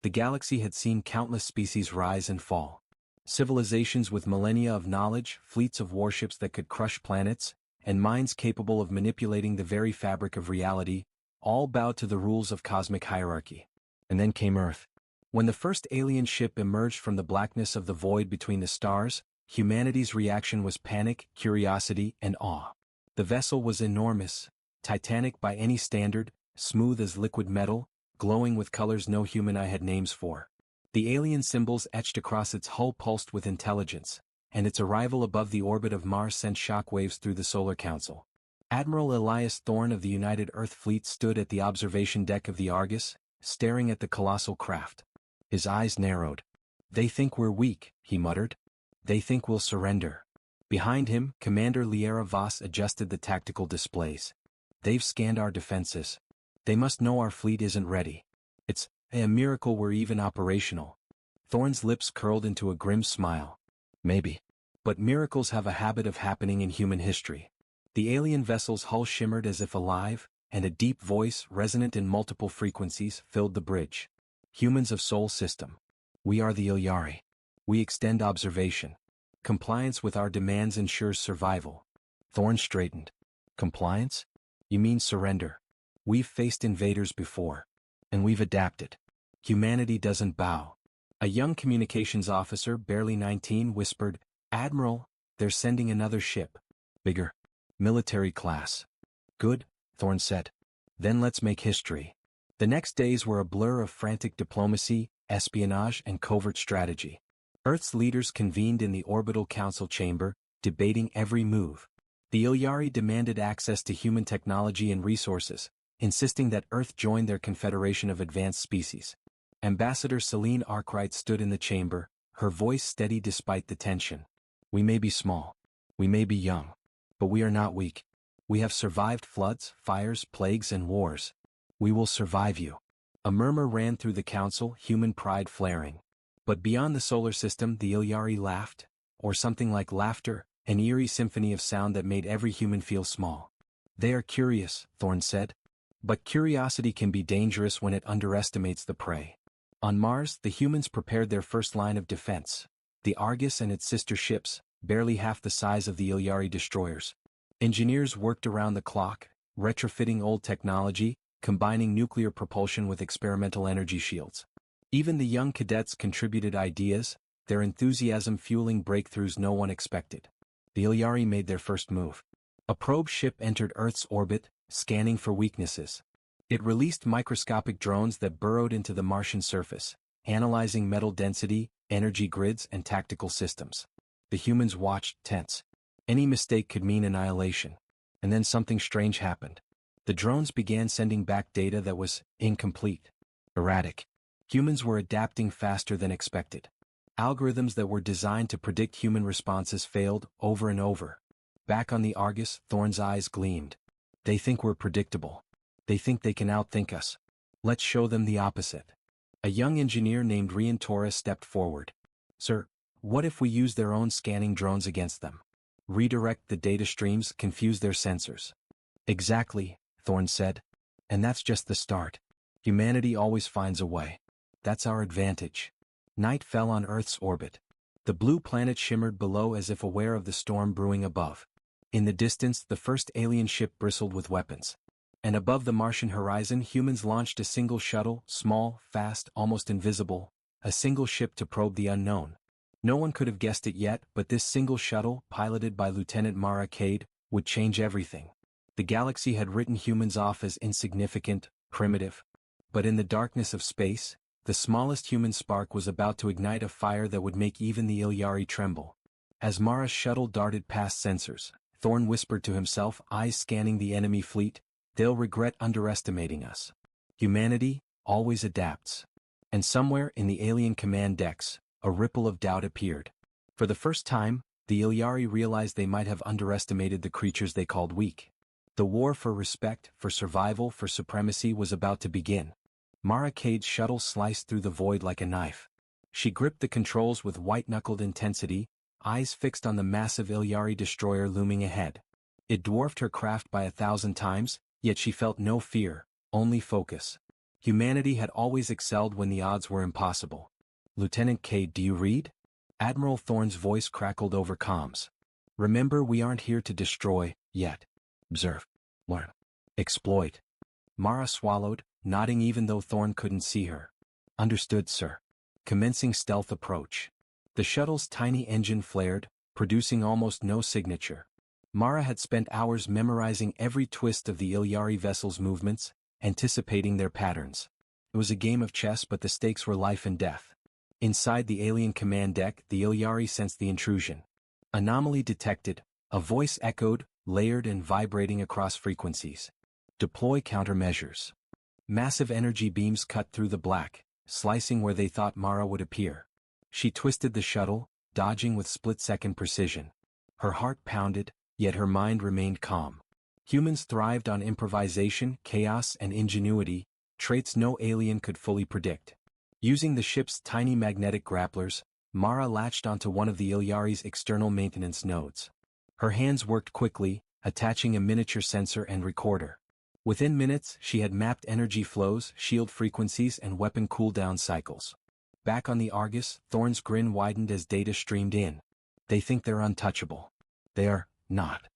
The galaxy had seen countless species rise and fall. Civilizations with millennia of knowledge, fleets of warships that could crush planets, and minds capable of manipulating the very fabric of reality, all bowed to the rules of cosmic hierarchy. And then came Earth. When the first alien ship emerged from the blackness of the void between the stars, humanity's reaction was panic, curiosity, and awe. The vessel was enormous, titanic by any standard, smooth as liquid metal, glowing with colors no human eye had names for. The alien symbols etched across its hull pulsed with intelligence, and its arrival above the orbit of Mars sent shockwaves through the Solar Council. Admiral Elias Thorne of the United Earth Fleet stood at the observation deck of the Argus, staring at the colossal craft. His eyes narrowed. "They think we're weak," he muttered. "They think we'll surrender." Behind him, Commander Liera Voss adjusted the tactical displays. "They've scanned our defenses. They must know our fleet isn't ready. It's a miracle we're even operational." Thorne's lips curled into a grim smile. "Maybe. But miracles have a habit of happening in human history." The alien vessel's hull shimmered as if alive, and a deep voice, resonant in multiple frequencies, filled the bridge. "Humans of Sol System. We are the Ilyari. We extend observation. Compliance with our demands ensures survival." Thorne straightened. "Compliance? You mean surrender? We've faced invaders before. And we've adapted. Humanity doesn't bow." A young communications officer, barely 19, whispered, "Admiral, they're sending another ship. Bigger. Military class." "Good," Thorne said. "Then let's make history." The next days were a blur of frantic diplomacy, espionage, and covert strategy. Earth's leaders convened in the Orbital Council chamber, debating every move. The Ilyari demanded access to human technology and resources, insisting that Earth join their confederation of advanced species. Ambassador Celine Arkwright stood in the chamber, her voice steady despite the tension. "We may be small. We may be young. But we are not weak. We have survived floods, fires, plagues, and wars. We will survive you." A murmur ran through the council, human pride flaring. But beyond the solar system, the Ilyari laughed, or something like laughter, an eerie symphony of sound that made every human feel small. "They are curious," Thorne said. "But curiosity can be dangerous when it underestimates the prey." On Mars, the humans prepared their first line of defense. The Argus and its sister ships, barely half the size of the Ilyari destroyers. Engineers worked around the clock, retrofitting old technology, combining nuclear propulsion with experimental energy shields. Even the young cadets contributed ideas, their enthusiasm fueling breakthroughs no one expected. The Ilyari made their first move. A probe ship entered Earth's orbit, scanning for weaknesses. It released microscopic drones that burrowed into the Martian surface, analyzing metal density, energy grids, and tactical systems. The humans watched, tense. Any mistake could mean annihilation. And then something strange happened. The drones began sending back data that was incomplete, erratic. Humans were adapting faster than expected. Algorithms that were designed to predict human responses failed over and over. Back on the Argus, Thorne's eyes gleamed. "They think we're predictable. They think they can outthink us. Let's show them the opposite." A young engineer named Rian Torres stepped forward. "Sir, what if we use their own scanning drones against them? Redirect the data streams, confuse their sensors." "Exactly," Thorne said. "And that's just the start. Humanity always finds a way. That's our advantage." Night fell on Earth's orbit. The blue planet shimmered below as if aware of the storm brewing above. In the distance, the first alien ship bristled with weapons. And above the Martian horizon, humans launched a single shuttle, small, fast, almost invisible, a single ship to probe the unknown. No one could have guessed it yet, but this single shuttle, piloted by Lieutenant Mara Cade, would change everything. The galaxy had written humans off as insignificant, primitive. But in the darkness of space, the smallest human spark was about to ignite a fire that would make even the Ilyari tremble. As Mara's shuttle darted past sensors, Thorne whispered to himself, eyes scanning the enemy fleet, "They'll regret underestimating us." Humanity always adapts. And somewhere in the alien command decks, a ripple of doubt appeared. For the first time, the Ilyari realized they might have underestimated the creatures they called weak. The war for respect, for survival, for supremacy was about to begin. Mara Cade's shuttle sliced through the void like a knife. She gripped the controls with white-knuckled intensity, eyes fixed on the massive Ilyari destroyer looming ahead. It dwarfed her craft by 1,000 times, yet she felt no fear, only focus. Humanity had always excelled when the odds were impossible. Lieutenant K, do you read? Admiral Thorne's voice crackled over comms. Remember, we aren't here to destroy, yet. Observe. Learn. Exploit. Mara swallowed, nodding even though Thorne couldn't see her. Understood, sir. Commencing stealth approach. The shuttle's tiny engine flared, producing almost no signature. Mara had spent hours memorizing every twist of the Ilyari vessel's movements, anticipating their patterns. It was a game of chess, but the stakes were life and death. Inside the alien command deck, the Ilyari sensed the intrusion. Anomaly detected, a voice echoed, layered and vibrating across frequencies. Deploy countermeasures. Massive energy beams cut through the black, slicing where they thought Mara would appear. She twisted the shuttle, dodging with split-second precision. Her heart pounded, yet her mind remained calm. Humans thrived on improvisation, chaos and ingenuity, traits no alien could fully predict. Using the ship's tiny magnetic grapplers, Mara latched onto one of the Ilyari's external maintenance nodes. Her hands worked quickly, attaching a miniature sensor and recorder. Within minutes, she had mapped energy flows, shield frequencies and weapon cooldown cycles. Back on the Argus, Thorne's grin widened as data streamed in. They think they're untouchable. They are not.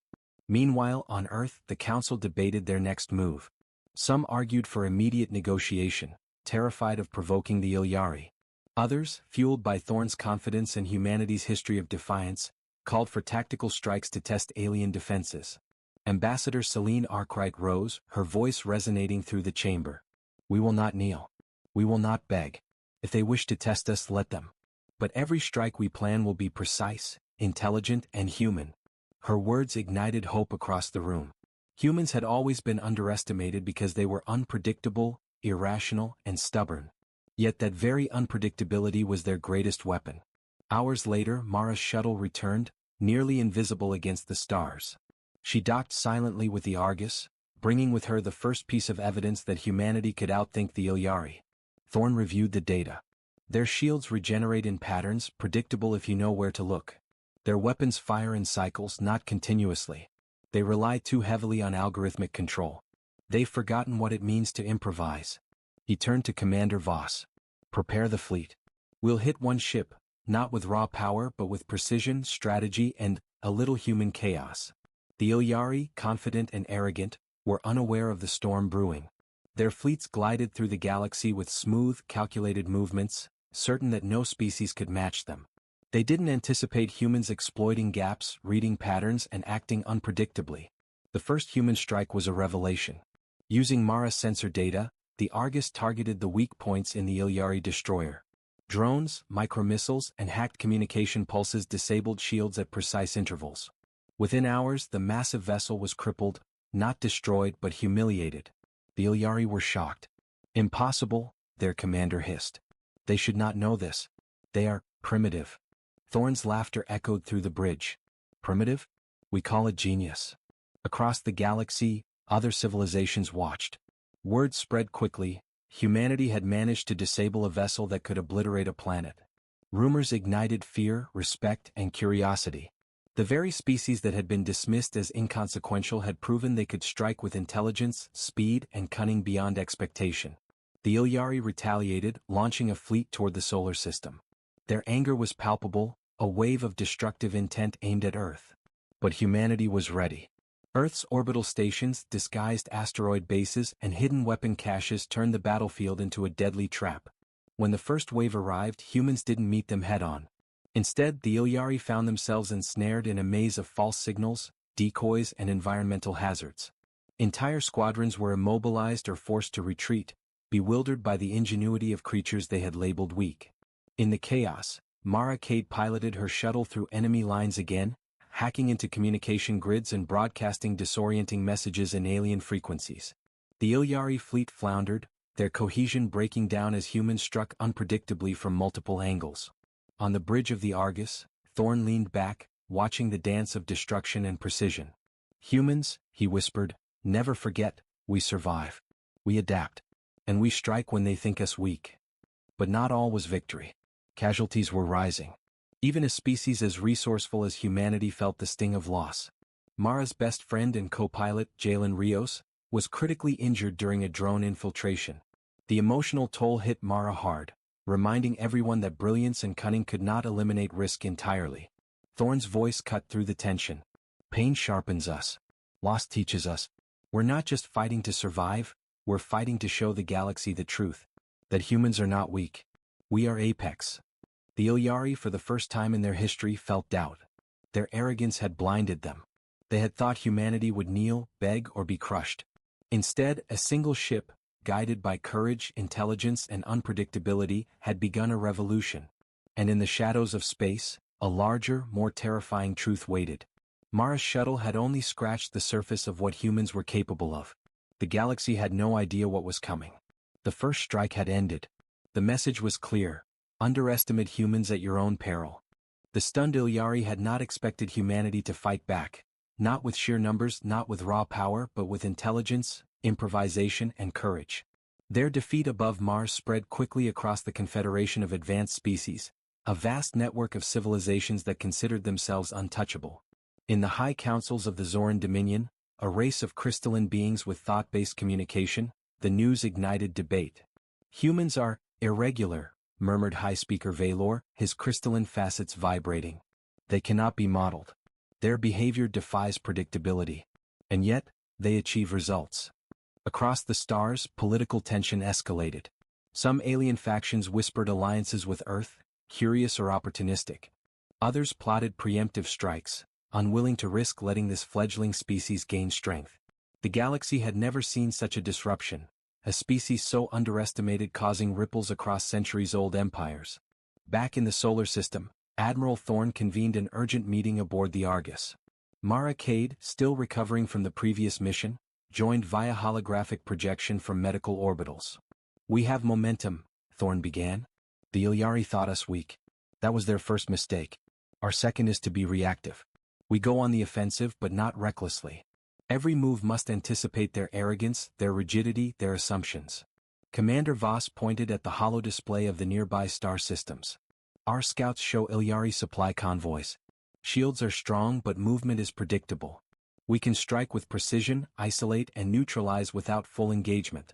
Meanwhile, on Earth, the Council debated their next move. Some argued for immediate negotiation, terrified of provoking the Ilyari. Others, fueled by Thorne's confidence in humanity's history of defiance, called for tactical strikes to test alien defenses. Ambassador Celine Arkwright rose, her voice resonating through the chamber. We will not kneel. We will not beg. If they wish to test us, let them. But every strike we plan will be precise, intelligent, and human. Her words ignited hope across the room. Humans had always been underestimated because they were unpredictable, irrational, and stubborn. Yet that very unpredictability was their greatest weapon. Hours later, Mara's shuttle returned, nearly invisible against the stars. She docked silently with the Argus, bringing with her the first piece of evidence that humanity could outthink the Ilyari. Thorne reviewed the data. Their shields regenerate in patterns, predictable if you know where to look. Their weapons fire in cycles, not continuously. They rely too heavily on algorithmic control. They've forgotten what it means to improvise. He turned to Commander Voss. Prepare the fleet. We'll hit one ship, not with raw power but with precision, strategy, and a little human chaos. The Ilyari, confident and arrogant, were unaware of the storm brewing. Their fleets glided through the galaxy with smooth, calculated movements, certain that no species could match them. They didn't anticipate humans exploiting gaps, reading patterns, and acting unpredictably. The first human strike was a revelation. Using Mara sensor data, the Argus targeted the weak points in the Ilyari destroyer. Drones, micromissiles, and hacked communication pulses disabled shields at precise intervals. Within hours, the massive vessel was crippled, not destroyed but humiliated. The Ilyari were shocked. Impossible, their commander hissed. They should not know this. They are primitive. Thorne's laughter echoed through the bridge. Primitive? We call it genius. Across the galaxy, other civilizations watched. Word spread quickly. Humanity had managed to disable a vessel that could obliterate a planet. Rumors ignited fear, respect, and curiosity. The very species that had been dismissed as inconsequential had proven they could strike with intelligence, speed, and cunning beyond expectation. The Ilyari retaliated, launching a fleet toward the solar system. Their anger was palpable, a wave of destructive intent aimed at Earth. But humanity was ready. Earth's orbital stations, disguised asteroid bases, and hidden weapon caches turned the battlefield into a deadly trap. When the first wave arrived, humans didn't meet them head-on. Instead, the Ilyari found themselves ensnared in a maze of false signals, decoys, and environmental hazards. Entire squadrons were immobilized or forced to retreat, bewildered by the ingenuity of creatures they had labeled weak. In the chaos, Mara Cade piloted her shuttle through enemy lines again, hacking into communication grids and broadcasting disorienting messages in alien frequencies. The Ilyari fleet floundered, their cohesion breaking down as humans struck unpredictably from multiple angles. On the bridge of the Argus, Thorne leaned back, watching the dance of destruction and precision. Humans, he whispered, never forget, we survive. We adapt. And we strike when they think us weak. But not all was victory. Casualties were rising. Even a species as resourceful as humanity felt the sting of loss. Mara's best friend and co-pilot, Jalen Rios, was critically injured during a drone infiltration. The emotional toll hit Mara hard, reminding everyone that brilliance and cunning could not eliminate risk entirely. Thorn's voice cut through the tension. Pain sharpens us. Loss teaches us. We're not just fighting to survive, we're fighting to show the galaxy the truth. That humans are not weak. We are apex. The Ilyari, for the first time in their history, felt doubt. Their arrogance had blinded them. They had thought humanity would kneel, beg, or be crushed. Instead, a single ship, guided by courage, intelligence, and unpredictability, had begun a revolution. And in the shadows of space, a larger, more terrifying truth waited. Mara's shuttle had only scratched the surface of what humans were capable of. The galaxy had no idea what was coming. The first strike had ended. The message was clear: underestimate humans at your own peril. The stunned Ilyari had not expected humanity to fight back. Not with sheer numbers, not with raw power, but with intelligence, improvisation, and courage. Their defeat above Mars spread quickly across the Confederation of Advanced Species, a vast network of civilizations that considered themselves untouchable. In the high councils of the Zoran Dominion, a race of crystalline beings with thought-based communication, the news ignited debate. Humans are irregular, murmured High Speaker Valor, his crystalline facets vibrating. They cannot be modeled. Their behavior defies predictability. And yet, they achieve results. Across the stars, political tension escalated. Some alien factions whispered alliances with Earth, curious or opportunistic. Others plotted preemptive strikes, unwilling to risk letting this fledgling species gain strength. The galaxy had never seen such a disruption, a species so underestimated causing ripples across centuries-old empires. Back in the solar system, Admiral Thorn convened an urgent meeting aboard the Argus. Mara Cade, still recovering from the previous mission, joined via holographic projection from medical orbitals. "We have momentum," Thorn began. "The Ilyari thought us weak. That was their first mistake. Our second is to be reactive. We go on the offensive but not recklessly. Every move must anticipate their arrogance, their rigidity, their assumptions." Commander Voss pointed at the holo display of the nearby star systems. "Our scouts show Ilyari supply convoys. Shields are strong but movement is predictable. We can strike with precision, isolate and neutralize without full engagement."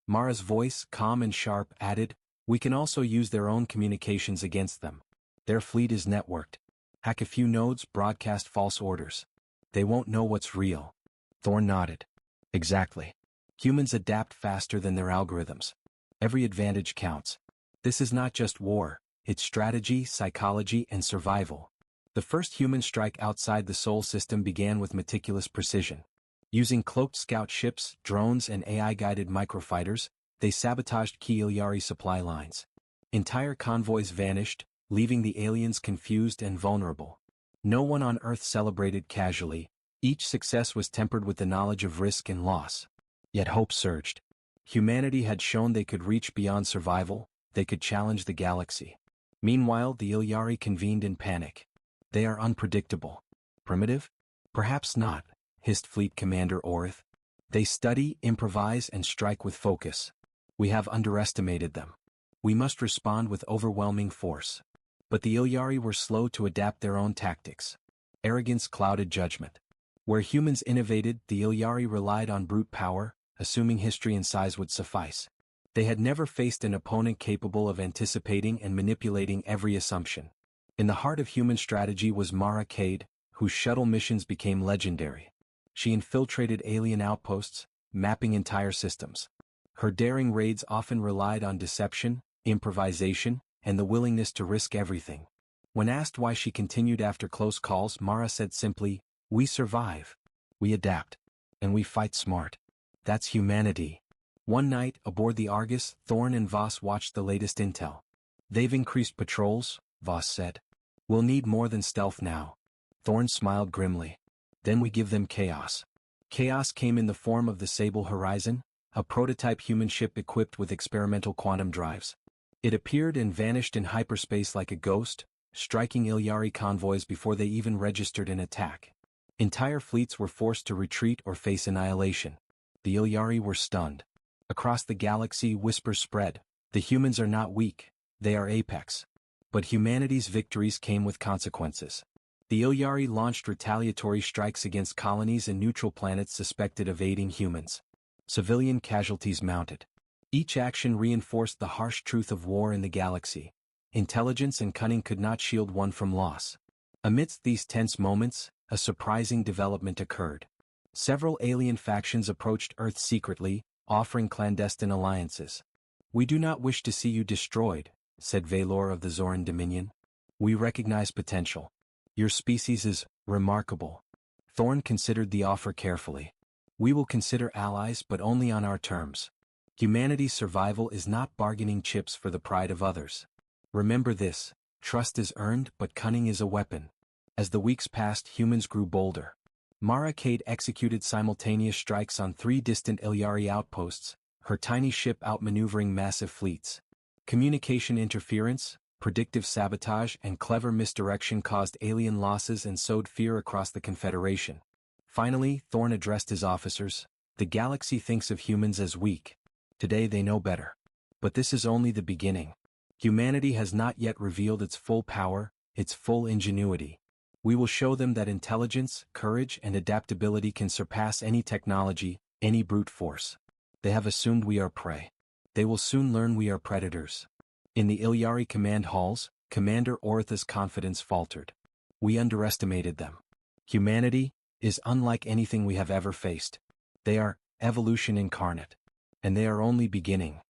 Mara's voice, calm and sharp, added, "We can also use their own communications against them. Their fleet is networked. Hack a few nodes, broadcast false orders. They won't know what's real." Thorn nodded. "Exactly. Humans adapt faster than their algorithms. Every advantage counts. This is not just war, it's strategy, psychology, and survival." The first human strike outside the Sol system began with meticulous precision. Using cloaked scout ships, drones, and AI-guided microfighters, they sabotaged key Ilyari supply lines. Entire convoys vanished, leaving the aliens confused and vulnerable. No one on Earth celebrated casually. Each success was tempered with the knowledge of risk and loss. Yet hope surged. Humanity had shown they could reach beyond survival, they could challenge the galaxy. Meanwhile, the Ilyari convened in panic. "They are unpredictable." "Primitive? Perhaps not," hissed Fleet Commander Orith. "They study, improvise, and strike with focus. We have underestimated them. We must respond with overwhelming force." But the Ilyari were slow to adapt their own tactics. Arrogance clouded judgment. Where humans innovated, the Ilyari relied on brute power, assuming history and size would suffice. They had never faced an opponent capable of anticipating and manipulating every assumption. In the heart of human strategy was Mara Cade, whose shuttle missions became legendary. She infiltrated alien outposts, mapping entire systems. Her daring raids often relied on deception, improvisation, and the willingness to risk everything. When asked why she continued after close calls, Mara said simply, "We survive. We adapt. And we fight smart. That's humanity." One night, aboard the Argus, Thorn and Voss watched the latest intel. "They've increased patrols," Voss said. "We'll need more than stealth now." Thorn smiled grimly. "Then we give them chaos." Chaos came in the form of the Sable Horizon, a prototype human ship equipped with experimental quantum drives. It appeared and vanished in hyperspace like a ghost, striking Ilyari convoys before they even registered an attack. Entire fleets were forced to retreat or face annihilation. The Ilyari were stunned. Across the galaxy, whispers spread. The humans are not weak, they are apex. But humanity's victories came with consequences. The Ilyari launched retaliatory strikes against colonies and neutral planets suspected of aiding humans. Civilian casualties mounted. Each action reinforced the harsh truth of war in the galaxy. Intelligence and cunning could not shield one from loss. Amidst these tense moments, a surprising development occurred. Several alien factions approached Earth secretly, offering clandestine alliances. "We do not wish to see you destroyed," said Valor of the Zoran Dominion. "We recognize potential. Your species is remarkable." Thorn considered the offer carefully. "We will consider allies but only on our terms. Humanity's survival is not bargaining chips for the pride of others. Remember this, trust is earned but cunning is a weapon." As the weeks passed, humans grew bolder. Mara Cade executed simultaneous strikes on 3 distant Ilyari outposts, her tiny ship outmaneuvering massive fleets. Communication interference, predictive sabotage and clever misdirection caused alien losses and sowed fear across the Confederation. Finally, Thorn addressed his officers. "The galaxy thinks of humans as weak. Today they know better. But this is only the beginning. Humanity has not yet revealed its full power, its full ingenuity. We will show them that intelligence, courage and adaptability can surpass any technology, any brute force. They have assumed we are prey. They will soon learn we are predators." In the Ilyari command halls, Commander Ortha's confidence faltered. "We underestimated them. Humanity is unlike anything we have ever faced. They are evolution incarnate. And they are only beginning."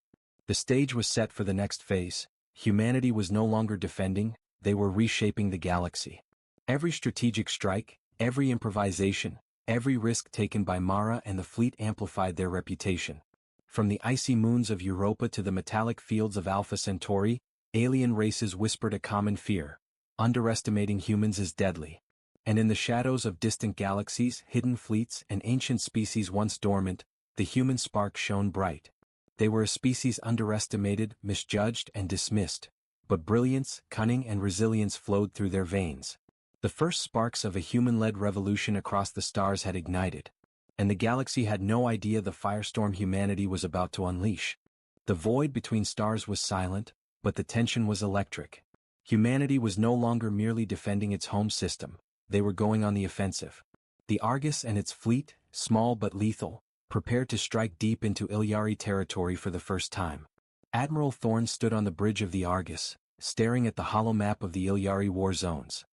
The stage was set for the next phase. Humanity was no longer defending, they were reshaping the galaxy. Every strategic strike, every improvisation, every risk taken by Mara and the fleet amplified their reputation. From the icy moons of Europa to the metallic fields of Alpha Centauri, alien races whispered a common fear: underestimating humans is deadly. And in the shadows of distant galaxies, hidden fleets and ancient species once dormant, the human spark shone bright. They were a species underestimated, misjudged and dismissed. But brilliance, cunning and resilience flowed through their veins. The first sparks of a human-led revolution across the stars had ignited. And the galaxy had no idea the firestorm humanity was about to unleash. The void between stars was silent, but the tension was electric. Humanity was no longer merely defending its home system, they were going on the offensive. The Argus and its fleet, small but lethal, prepared to strike deep into Ilyari territory for the first time. Admiral Thorn stood on the bridge of the Argus, staring at the hollow map of the Ilyari war zones.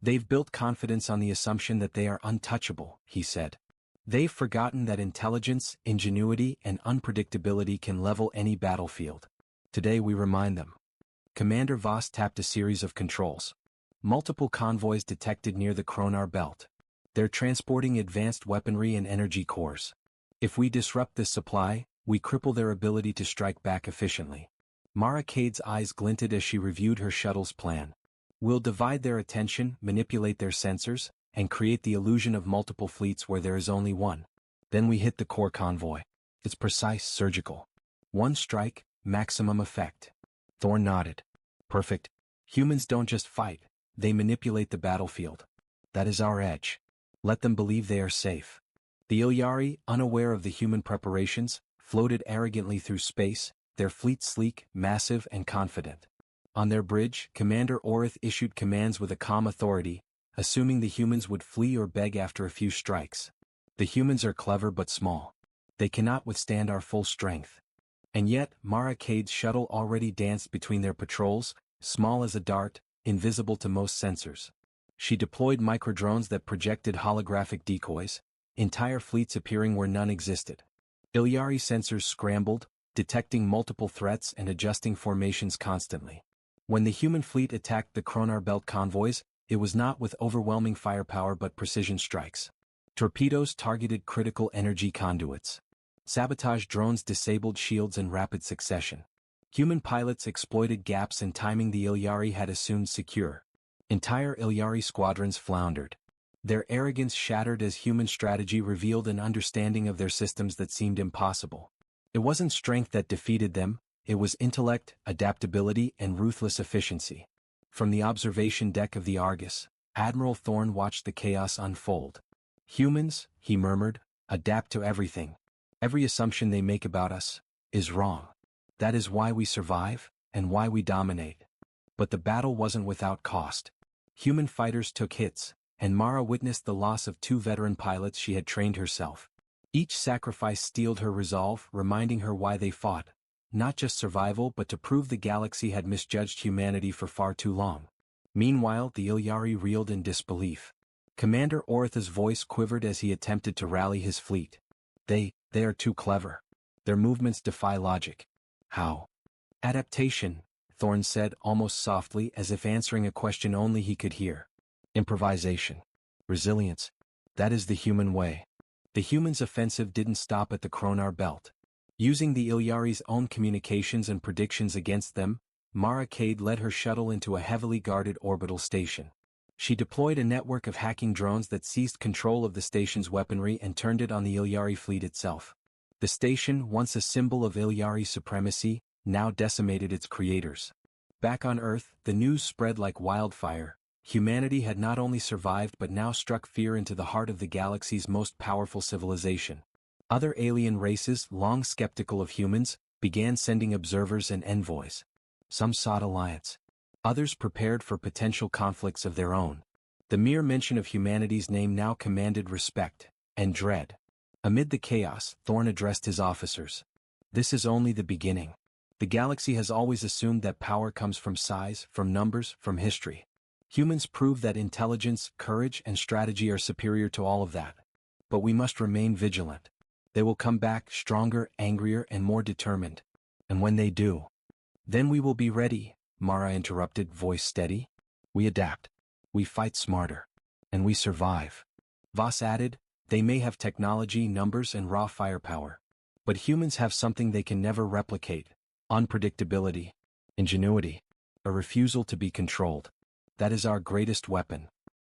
"They've built confidence on the assumption that they are untouchable," he said. "They've forgotten that intelligence, ingenuity, and unpredictability can level any battlefield. Today we remind them." Commander Voss tapped a series of controls. Multiple convoys detected near the Kronar belt. "They're transporting advanced weaponry and energy cores. If we disrupt this supply, we cripple their ability to strike back efficiently." Mara Cade's eyes glinted as she reviewed her shuttle's plan. "We'll divide their attention, manipulate their sensors, and create the illusion of multiple fleets where there is only one. Then we hit the core convoy. It's precise, surgical. One strike, maximum effect." Thorn nodded. "Perfect. Humans don't just fight, they manipulate the battlefield. That is our edge. Let them believe they are safe." The Ilyari, unaware of the human preparations, floated arrogantly through space, their fleet sleek, massive and confident. On their bridge, Commander Orith issued commands with a calm authority, assuming the humans would flee or beg after a few strikes. "The humans are clever but small. They cannot withstand our full strength." And yet, Mara Cade's shuttle already danced between their patrols, small as a dart, invisible to most sensors. She deployed microdrones that projected holographic decoys, entire fleets appearing where none existed. Ilyari sensors scrambled, detecting multiple threats and adjusting formations constantly. When the human fleet attacked the Kronar Belt convoys, it was not with overwhelming firepower but precision strikes. Torpedoes targeted critical energy conduits. Sabotage drones disabled shields in rapid succession. Human pilots exploited gaps in timing the Ilyari had assumed secure. Entire Ilyari squadrons floundered. Their arrogance shattered as human strategy revealed an understanding of their systems that seemed impossible. It wasn't strength that defeated them, it was intellect, adaptability, and ruthless efficiency. From the observation deck of the Argus, Admiral Thorn watched the chaos unfold. "Humans," he murmured, "adapt to everything. Every assumption they make about us is wrong. That is why we survive, and why we dominate." But the battle wasn't without cost. Human fighters took hits, and Mara witnessed the loss of 2 veteran pilots she had trained herself. Each sacrifice steeled her resolve, reminding her why they fought. not just survival but to prove the galaxy had misjudged humanity for far too long. Meanwhile, the Ilyari reeled in disbelief. Commander Ortha's voice quivered as he attempted to rally his fleet. They are too clever. Their movements defy logic. How? Adaptation, Thorne said almost softly as if answering a question only he could hear. Improvisation. Resilience. That is the human way. The humans' offensive didn't stop at the Kronar belt. Using the Ilyari's own communications and predictions against them, Mara Cade led her shuttle into a heavily guarded orbital station. She deployed a network of hacking drones that seized control of the station's weaponry and turned it on the Ilyari fleet itself. The station, once a symbol of Ilyari supremacy, now decimated its creators. Back on Earth, the news spread like wildfire. Humanity had not only survived but now struck fear into the heart of the galaxy's most powerful civilization. Other alien races, long skeptical of humans, began sending observers and envoys. Some sought alliance. Others prepared for potential conflicts of their own. The mere mention of humanity's name now commanded respect and dread. Amid the chaos, Thorne addressed his officers. This is only the beginning. The galaxy has always assumed that power comes from size, from numbers, from history. Humans prove that intelligence, courage, and strategy are superior to all of that. But we must remain vigilant. They will come back stronger, angrier, and more determined. And when they do, then we will be ready, Mara interrupted, voice steady. We adapt. We fight smarter. And we survive. Voss added, they may have technology, numbers, and raw firepower. But humans have something they can never replicate. Unpredictability. Ingenuity. A refusal to be controlled. That is our greatest weapon.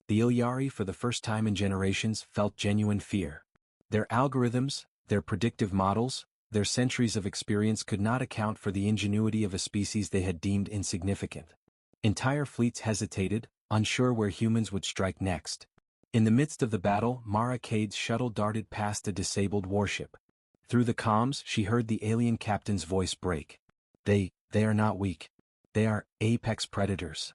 The Ilyari, for the first time in generations, felt genuine fear. Their algorithms, their predictive models, their centuries of experience could not account for the ingenuity of a species they had deemed insignificant. Entire fleets hesitated, unsure where humans would strike next. In the midst of the battle, Mara Cade's shuttle darted past a disabled warship. Through the comms, she heard the alien captain's voice break. They are not weak. They are apex predators.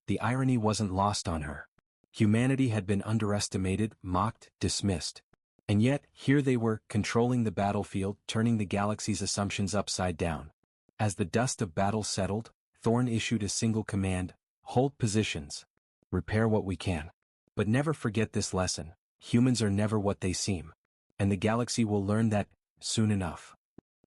The irony wasn't lost on her. Humanity had been underestimated, mocked, dismissed. And yet, here they were, controlling the battlefield, turning the galaxy's assumptions upside down. As the dust of battle settled, Thorne issued a single command: hold positions. Repair what we can. But never forget this lesson: humans are never what they seem. And the galaxy will learn that, soon enough.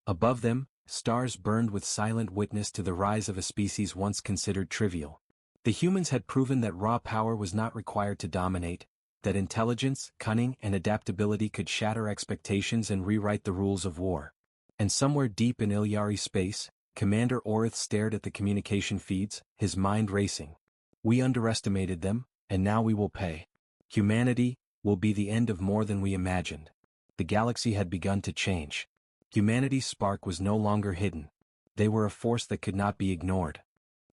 Above them, stars burned with silent witness to the rise of a species once considered trivial. The humans had proven that raw power was not required to dominate, that intelligence, cunning, and adaptability could shatter expectations and rewrite the rules of war. And somewhere deep in Ilyari space, Commander Orth stared at the communication feeds, his mind racing. We underestimated them, and now we will pay. Humanity will be the end of more than we imagined. The galaxy had begun to change. Humanity's spark was no longer hidden. They were a force that could not be ignored.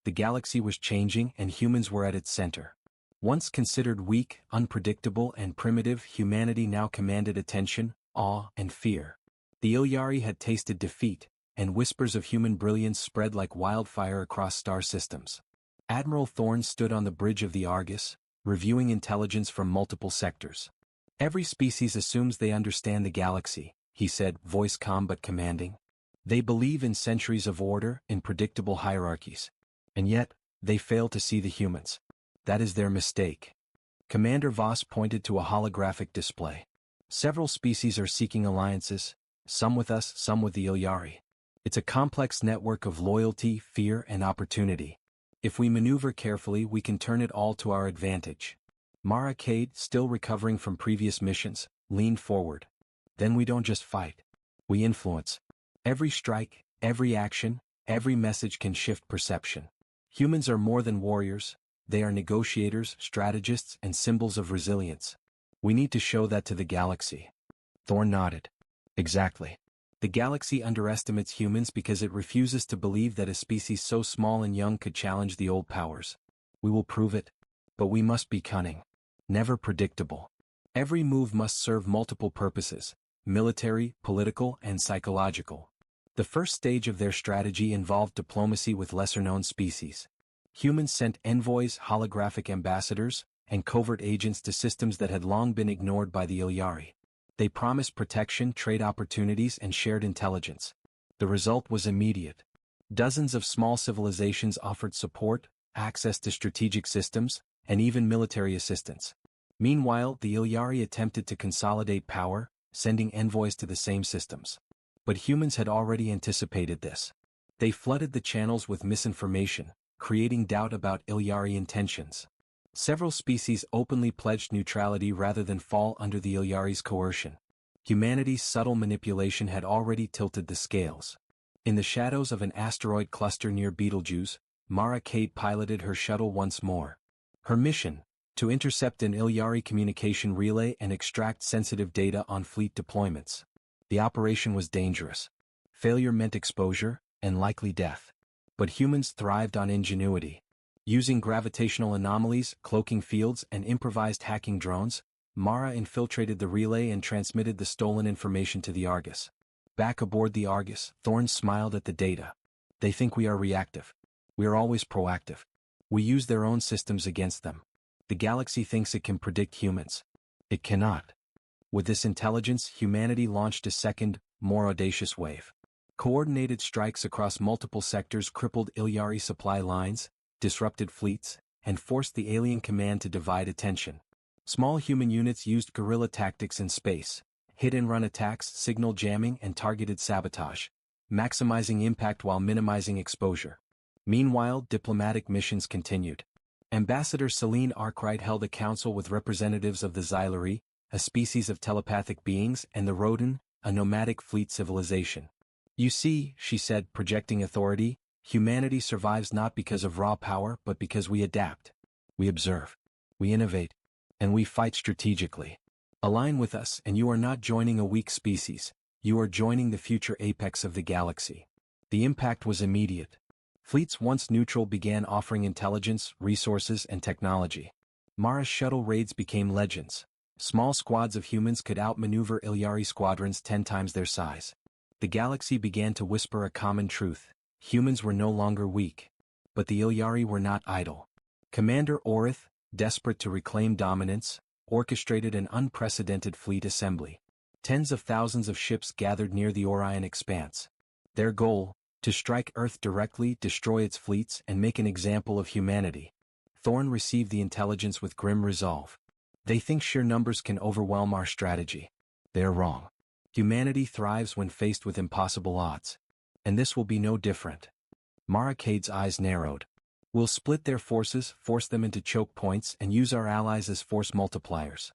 The galaxy was changing and humans were at its center. Once considered weak, unpredictable, and primitive, humanity now commanded attention, awe, and fear. The Ilyari had tasted defeat, and whispers of human brilliance spread like wildfire across star systems. Admiral Thorne stood on the bridge of the Argus, reviewing intelligence from multiple sectors. Every species assumes they understand the galaxy, he said, voice calm but commanding. They believe in centuries of order, in predictable hierarchies. And yet, they fail to see the humans. That is their mistake. Commander Voss pointed to a holographic display. Several species are seeking alliances, some with us, some with the Ilyari. It's a complex network of loyalty, fear, and opportunity. If we maneuver carefully, we can turn it all to our advantage. Mara Cade, still recovering from previous missions, leaned forward. Then we don't just fight. We influence. Every strike, every action, every message can shift perception. Humans are more than warriors. They are negotiators, strategists, and symbols of resilience. We need to show that to the galaxy. Thorne nodded. Exactly. The galaxy underestimates humans because it refuses to believe that a species so small and young could challenge the old powers. We will prove it. But we must be cunning. Never predictable. Every move must serve multiple purposes: military, political, and psychological. The first stage of their strategy involved diplomacy with lesser-known species. Humans sent envoys, holographic ambassadors, and covert agents to systems that had long been ignored by the Ilyari. They promised protection, trade opportunities, and shared intelligence. The result was immediate. Dozens of small civilizations offered support, access to strategic systems, and even military assistance. Meanwhile, the Ilyari attempted to consolidate power, sending envoys to the same systems. But humans had already anticipated this. They flooded the channels with misinformation, creating doubt about Ilyari intentions. Several species openly pledged neutrality rather than fall under the Ilyari's coercion. Humanity's subtle manipulation had already tilted the scales. In the shadows of an asteroid cluster near Betelgeuse, Mara Cade piloted her shuttle once more. Her mission: to intercept an Ilyari communication relay and extract sensitive data on fleet deployments. The operation was dangerous. Failure meant exposure, and likely death. But humans thrived on ingenuity. Using gravitational anomalies, cloaking fields, and improvised hacking drones, Mara infiltrated the relay and transmitted the stolen information to the Argus. Back aboard the Argus, Thorne smiled at the data. They think we are reactive. We are always proactive. We use their own systems against them. The galaxy thinks it can predict humans. It cannot. With this intelligence, humanity launched a second, more audacious wave. Coordinated strikes across multiple sectors crippled Ilyari supply lines, disrupted fleets, and forced the alien command to divide attention. Small human units used guerrilla tactics in space, hit-and-run attacks, signal jamming, and targeted sabotage, maximizing impact while minimizing exposure. Meanwhile, diplomatic missions continued. Ambassador Celine Arkwright held a council with representatives of the Xylari, a species of telepathic beings, and the Rodan, a nomadic fleet civilization. You see, she said, projecting authority, humanity survives not because of raw power but because we adapt. We observe. We innovate. And we fight strategically. Align with us and you are not joining a weak species, you are joining the future apex of the galaxy. The impact was immediate. Fleets once neutral began offering intelligence, resources, and technology. Mara's shuttle raids became legends. Small squads of humans could outmaneuver Ilyari squadrons 10 times their size. The galaxy began to whisper a common truth. Humans were no longer weak. But the Ilyari were not idle. Commander Orith, desperate to reclaim dominance, orchestrated an unprecedented fleet assembly. Tens of thousands of ships gathered near the Orion expanse. Their goal: to strike Earth directly, destroy its fleets, and make an example of humanity. Thorne received the intelligence with grim resolve. They think sheer numbers can overwhelm our strategy. They are wrong. Humanity thrives when faced with impossible odds. And this will be no different. Mara Cade's eyes narrowed. We'll split their forces, force them into choke points, and use our allies as force multipliers.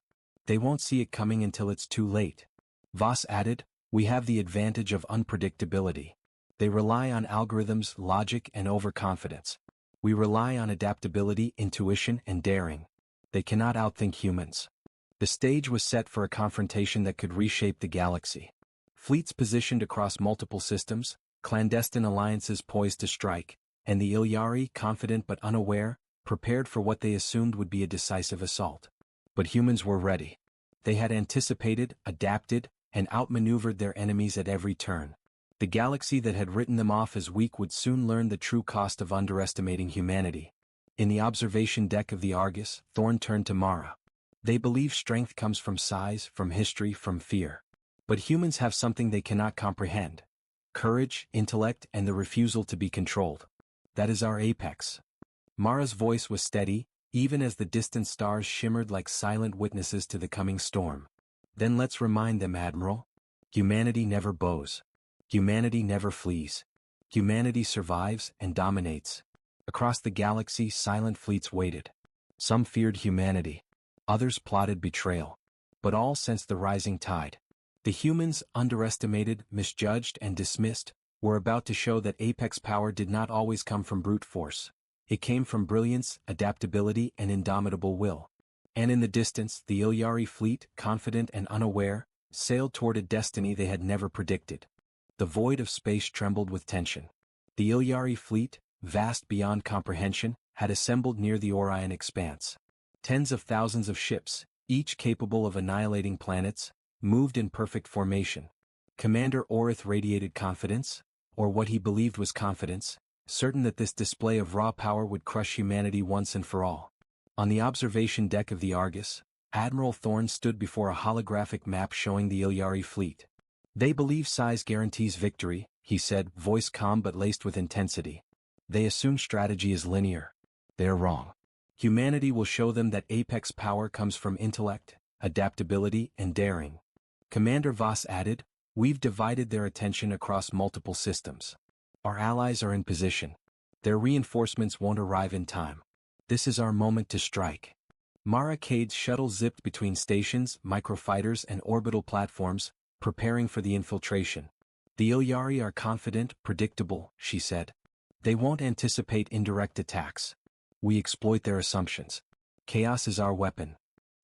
They won't see it coming until it's too late. Voss added, we have the advantage of unpredictability. They rely on algorithms, logic, and overconfidence. We rely on adaptability, intuition, and daring. They cannot outthink humans. The stage was set for a confrontation that could reshape the galaxy. Fleets positioned across multiple systems, clandestine alliances poised to strike, and the Ilyari, confident but unaware, prepared for what they assumed would be a decisive assault. But humans were ready. They had anticipated, adapted, and outmaneuvered their enemies at every turn. The galaxy that had written them off as weak would soon learn the true cost of underestimating humanity. In the observation deck of the Argus, Thorne turned to Mara. They believe strength comes from size, from history, from fear. But humans have something they cannot comprehend. Courage, intellect, and the refusal to be controlled. That is our apex. Mara's voice was steady, even as the distant stars shimmered like silent witnesses to the coming storm. Then let's remind them, Admiral. Humanity never bows. Humanity never flees. Humanity survives and dominates. Across the galaxy, silent fleets waited. Some feared humanity. Others plotted betrayal. But all sensed the rising tide. The humans, underestimated, misjudged, and dismissed, were about to show that apex power did not always come from brute force. It came from brilliance, adaptability, and indomitable will. And in the distance, the Ilyari fleet, confident and unaware, sailed toward a destiny they had never predicted. The void of space trembled with tension. The Ilyari fleet, vast beyond comprehension, had assembled near the Orion expanse. Tens of thousands of ships, each capable of annihilating planets, moved in perfect formation. Commander Orith radiated confidence, or what he believed was confidence, certain that this display of raw power would crush humanity once and for all. On the observation deck of the Argus, Admiral Thorne stood before a holographic map showing the Ilyari fleet. They believe size guarantees victory, he said, voice calm but laced with intensity. They assume strategy is linear. They're wrong. Humanity will show them that apex power comes from intellect, adaptability, and daring. Commander Voss added, we've divided their attention across multiple systems. Our allies are in position. Their reinforcements won't arrive in time. This is our moment to strike. Mara Cade's shuttle zipped between stations, microfighters, and orbital platforms, preparing for the infiltration. The Ilyari are confident, predictable, she said. They won't anticipate indirect attacks. We exploit their assumptions. Chaos is our weapon.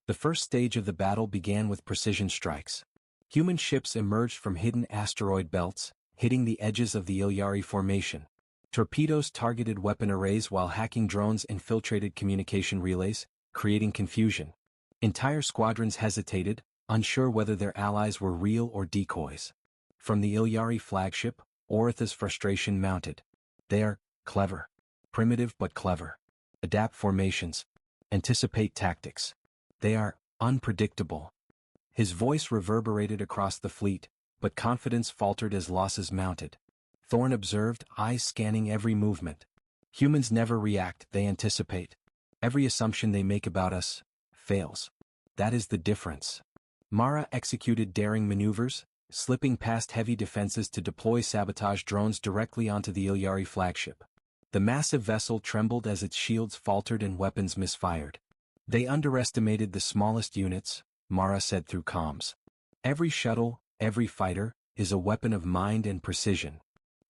The first stage of the battle began with precision strikes. Human ships emerged from hidden asteroid belts, hitting the edges of the Ilyari formation. Torpedoes targeted weapon arrays while hacking drones infiltrated communication relays, creating confusion. Entire squadrons hesitated, unsure whether their allies were real or decoys. From the Ilyari flagship, Oritha's frustration mounted. They are clever. Primitive but clever. Adapt formations. Anticipate tactics. They are unpredictable. His voice reverberated across the fleet, but confidence faltered as losses mounted. Thorne observed, eyes scanning every movement. Humans never react, they anticipate. Every assumption they make about us fails. That is the difference. Mara executed daring maneuvers, slipping past heavy defenses to deploy sabotage drones directly onto the Ilyari flagship. The massive vessel trembled as its shields faltered and weapons misfired. They underestimated the smallest units, Mara said through comms. Every shuttle, every fighter, is a weapon of mind and precision.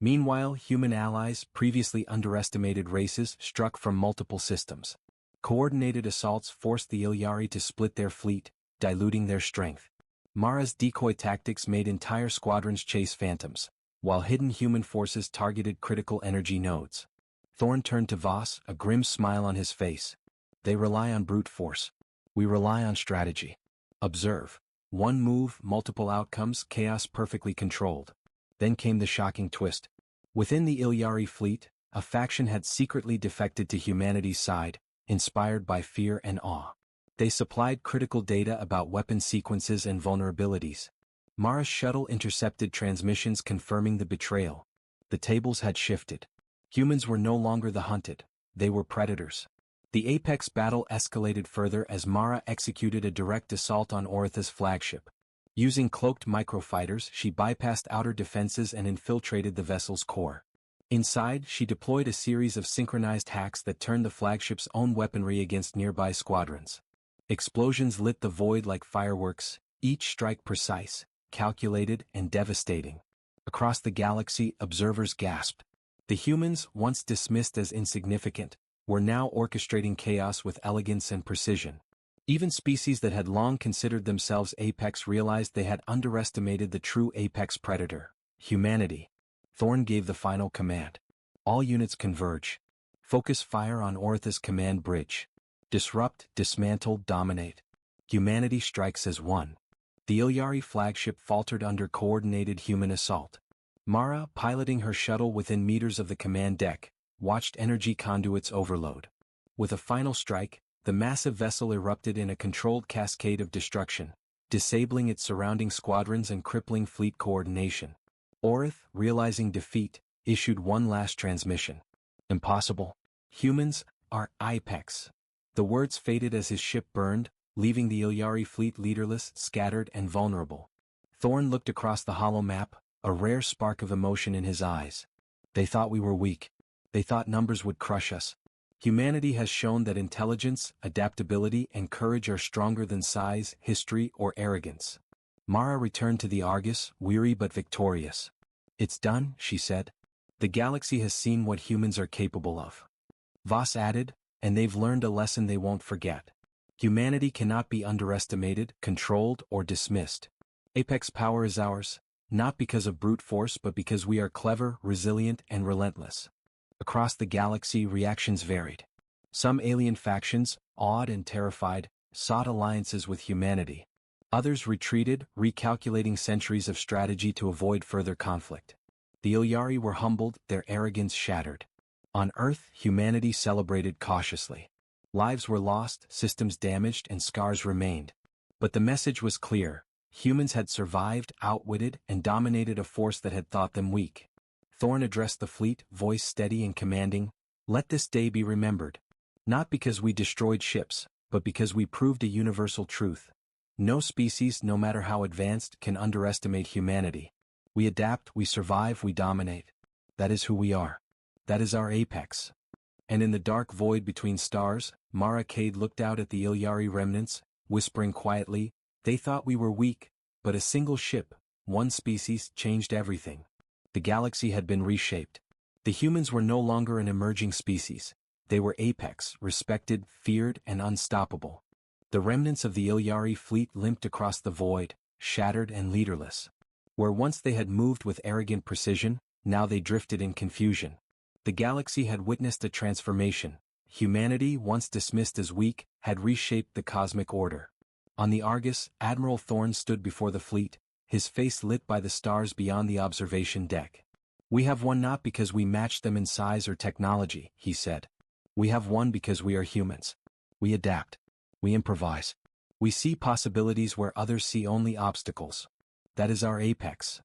Meanwhile, human allies, previously underestimated races, struck from multiple systems. Coordinated assaults forced the Ilyari to split their fleet, diluting their strength. Mara's decoy tactics made entire squadrons chase phantoms, while hidden human forces targeted critical energy nodes. Thorne turned to Voss, a grim smile on his face. They rely on brute force. We rely on strategy. Observe. One move, multiple outcomes, chaos perfectly controlled. Then came the shocking twist. Within the Ilyari fleet, a faction had secretly defected to humanity's side, inspired by fear and awe. They supplied critical data about weapon sequences and vulnerabilities. Mara's shuttle intercepted transmissions confirming the betrayal. The tables had shifted. Humans were no longer the hunted. They were predators. The apex battle escalated further as Mara executed a direct assault on Oritha's flagship. Using cloaked microfighters, she bypassed outer defenses and infiltrated the vessel's core. Inside, she deployed a series of synchronized hacks that turned the flagship's own weaponry against nearby squadrons. Explosions lit the void like fireworks, each strike precise, calculated, and devastating. Across the galaxy, observers gasped. The humans, once dismissed as insignificant, were now orchestrating chaos with elegance and precision. Even species that had long considered themselves apex realized they had underestimated the true apex predator, humanity. Thorne gave the final command. All units converge. Focus fire on Oritha's command bridge. Disrupt, dismantle, dominate. Humanity strikes as one. The Ilyari flagship faltered under coordinated human assault. Mara, piloting her shuttle within meters of the command deck, watched energy conduits overload. With a final strike, the massive vessel erupted in a controlled cascade of destruction, disabling its surrounding squadrons and crippling fleet coordination. Orith, realizing defeat, issued one last transmission. Impossible. Humans are apex. The words faded as his ship burned, leaving the Ilyari fleet leaderless, scattered, and vulnerable. Thorne looked across the hollow map, a rare spark of emotion in his eyes. They thought we were weak. They thought numbers would crush us. Humanity has shown that intelligence, adaptability, and courage are stronger than size, history, or arrogance. Mara returned to the Argus, weary but victorious. It's done, she said. The galaxy has seen what humans are capable of. Voss added, and they've learned a lesson they won't forget. Humanity cannot be underestimated, controlled, or dismissed. Apex power is ours, not because of brute force but because we are clever, resilient, and relentless. Across the galaxy, reactions varied. Some alien factions, awed and terrified, sought alliances with humanity. Others retreated, recalculating centuries of strategy to avoid further conflict. The Ilyari were humbled, their arrogance shattered. On Earth, humanity celebrated cautiously. Lives were lost, systems damaged, and scars remained. But the message was clear. Humans had survived, outwitted, and dominated a force that had thought them weak. Thorn addressed the fleet, voice steady and commanding, "Let this day be remembered. Not because we destroyed ships, but because we proved a universal truth. No species, no matter how advanced, can underestimate humanity. We adapt, we survive, we dominate. That is who we are. That is our apex." And in the dark void between stars, Mara Cade looked out at the Ilyari remnants, whispering quietly, "They thought we were weak, but a single ship, one species, changed everything." The galaxy had been reshaped. The humans were no longer an emerging species. They were apex, respected, feared, and unstoppable. The remnants of the Ilyari fleet limped across the void, shattered and leaderless. Where once they had moved with arrogant precision, now they drifted in confusion. The galaxy had witnessed a transformation. Humanity, once dismissed as weak, had reshaped the cosmic order. On the Argus, Admiral Thorn stood before the fleet, his face lit by the stars beyond the observation deck. "We have won not because we matched them in size or technology," he said. "We have won because we are humans. We adapt. We improvise. We see possibilities where others see only obstacles. That is our apex."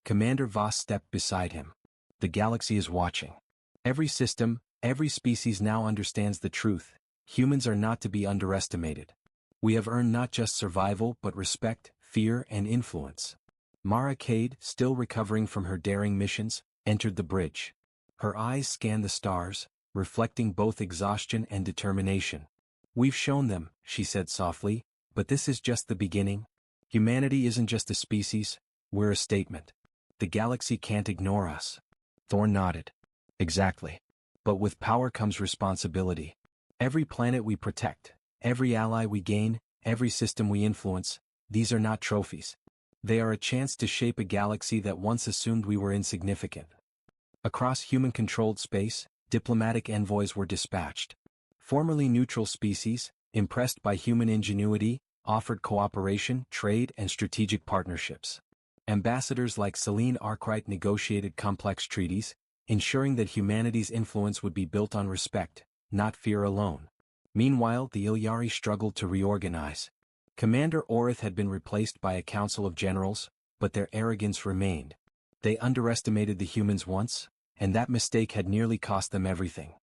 Commander Voss stepped beside him. "The galaxy is watching. Every system, every species now understands the truth. Humans are not to be underestimated. We have earned not just survival but respect, fear, and influence." Mara Cade, still recovering from her daring missions, entered the bridge. Her eyes scanned the stars, reflecting both exhaustion and determination. "We've shown them," she said softly, "but this is just the beginning. Humanity isn't just a species, we're a statement. The galaxy can't ignore us." Thorn nodded. "Exactly. But with power comes responsibility. Every planet we protect, every ally we gain, every system we influence, these are not trophies. They are a chance to shape a galaxy that once assumed we were insignificant." Across human-controlled space, diplomatic envoys were dispatched. Formerly neutral species, impressed by human ingenuity, offered cooperation, trade, and strategic partnerships. Ambassadors like Celine Arkwright negotiated complex treaties, ensuring that humanity's influence would be built on respect, not fear alone. Meanwhile, the Ilyari struggled to reorganize. Commander Orith had been replaced by a council of generals, but their arrogance remained. They underestimated the humans once, and that mistake had nearly cost them everything.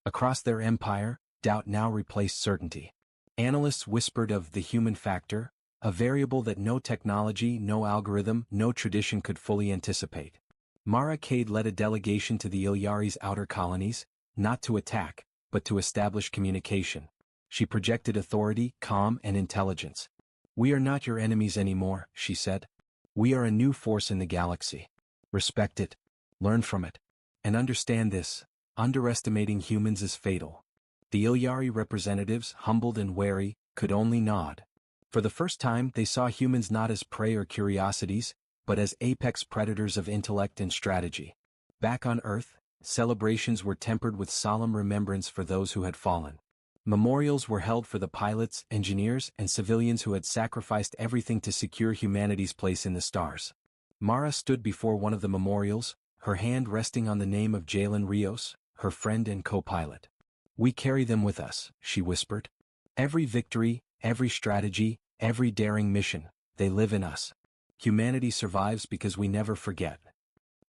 Across their empire, doubt now replaced certainty. Analysts whispered of the human factor, a variable that no technology, no algorithm, no tradition could fully anticipate. Mara Cade led a delegation to the Ilyari's outer colonies, not to attack, but to establish communication. She projected authority, calm, and intelligence. "We are not your enemies anymore," she said. "We are a new force in the galaxy. Respect it, learn from it, and understand this: underestimating humans is fatal." The Ilyari representatives, humbled and wary, could only nod. For the first time, they saw humans not as prey or curiosities, but as apex predators of intellect and strategy. Back on Earth, celebrations were tempered with solemn remembrance for those who had fallen. Memorials were held for the pilots, engineers, and civilians who had sacrificed everything to secure humanity's place in the stars. Mara stood before one of the memorials, her hand resting on the name of Jalen Rios, her friend and co-pilot. "We carry them with us," she whispered. "Every victory, every strategy, every daring mission, they live in us. Humanity survives because we never forget."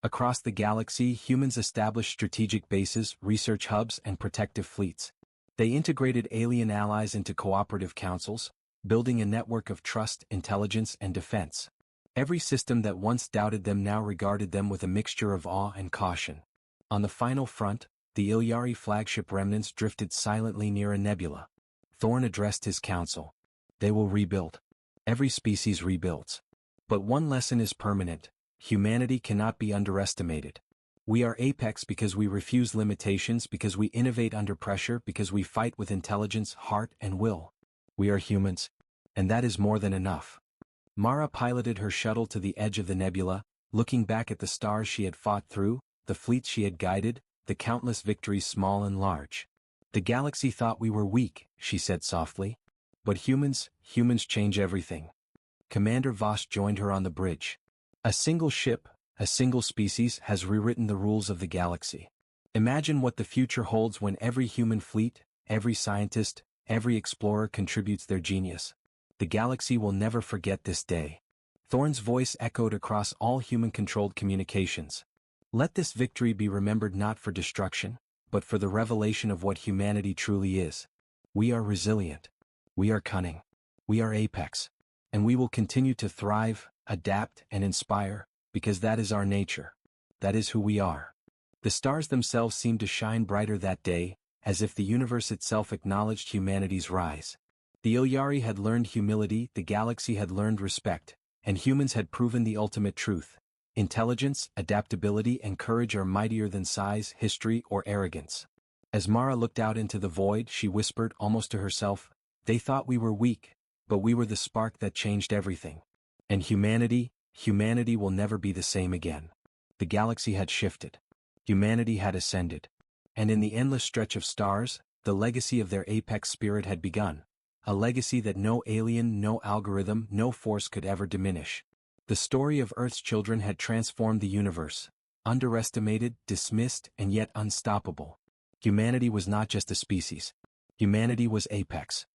Across the galaxy, humans established strategic bases, research hubs, and protective fleets. They integrated alien allies into cooperative councils, building a network of trust, intelligence, and defense. Every system that once doubted them now regarded them with a mixture of awe and caution. On the final front, the Ilyari flagship remnants drifted silently near a nebula. Thorn addressed his council. "They will rebuild. Every species rebuilds. But one lesson is permanent: humanity cannot be underestimated. We are apex because we refuse limitations, because we innovate under pressure, because we fight with intelligence, heart, and will. We are humans, and that is more than enough." Mara piloted her shuttle to the edge of the nebula, looking back at the stars she had fought through, the fleets she had guided, the countless victories small and large. "The galaxy thought we were weak," she said softly. "But humans change everything." Commander Voss joined her on the bridge. "A single ship, a single species has rewritten the rules of the galaxy. Imagine what the future holds when every human fleet, every scientist, every explorer contributes their genius. The galaxy will never forget this day." Thorn's voice echoed across all human-controlled communications. Let this victory be remembered not for destruction, but for the revelation of what humanity truly is. We are resilient. We are cunning. We are apex. And we will continue to thrive, adapt, and inspire, because that is our nature. That is who we are. The stars themselves seemed to shine brighter that day, as if the universe itself acknowledged humanity's rise. The Ilyari had learned humility, the galaxy had learned respect, and humans had proven the ultimate truth. Intelligence, adaptability, and courage are mightier than size, history, or arrogance. As Mara looked out into the void, she whispered, almost to herself, "They thought we were weak, but we were the spark that changed everything. And humanity will never be the same again." The galaxy had shifted. Humanity had ascended. And in the endless stretch of stars, the legacy of their apex spirit had begun. A legacy that no alien, no algorithm, no force could ever diminish. The story of Earth's children had transformed the universe. Underestimated, dismissed, and yet unstoppable. Humanity was not just a species. Humanity was apex.